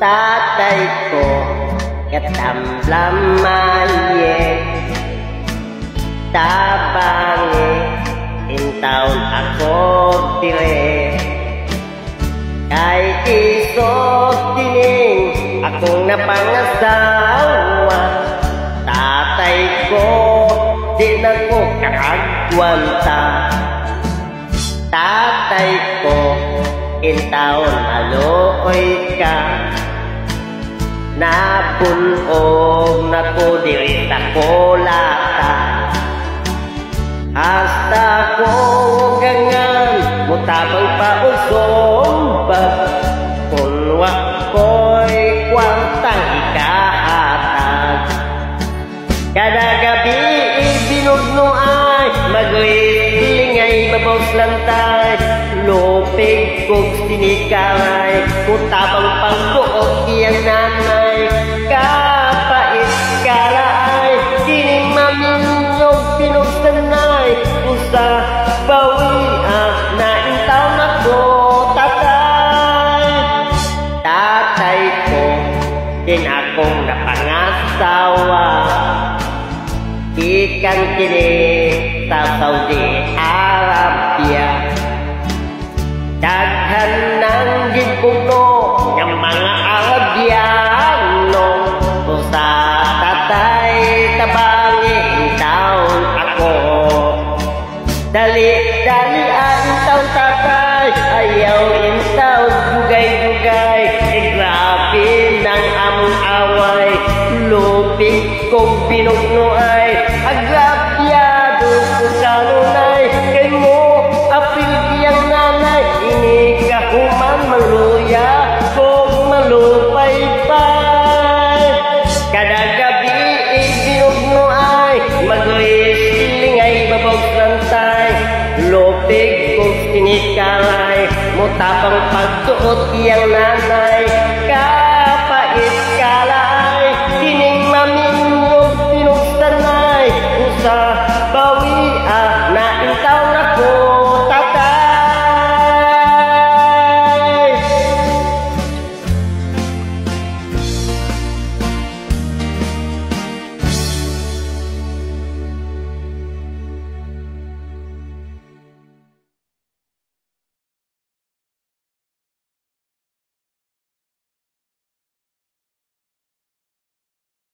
tatay ko katamlaman tabangi intaon ako dire kay isot dining akong napangasawa tatay ko di na ko kakagwanta tatay ko intaon aloy ka napunog na ko diri sa kolata hasta ko gangan mutabang pausombat kung wako'y kwartang ikahatag kada gabi ibinugno ay mag-wrestling ay babos lantay lupig kong sinikamay mutabang pangbuot iyang nanay kapait kalaay kining maminyog pinugsanay usa bawiak na intaw na ko tatay ko din akong napangasawa ikan kini sa Saudi Arabia daghan ng gipuno ng mga Arabiano sa tatay tabangin taon ako dali-dali ang taon tatay ayaw intaw dugay-dugay grabe ng among away lupig kong pinugno ay agrabyado kung kanunay kay mo apil diyang nanay ini kahuman maluya kong malupay-pay kada gabi ibinugno ay mag-wrestling ay babog lantay lupig kong sinikalay mutabang pagtuot iyang nanay kapait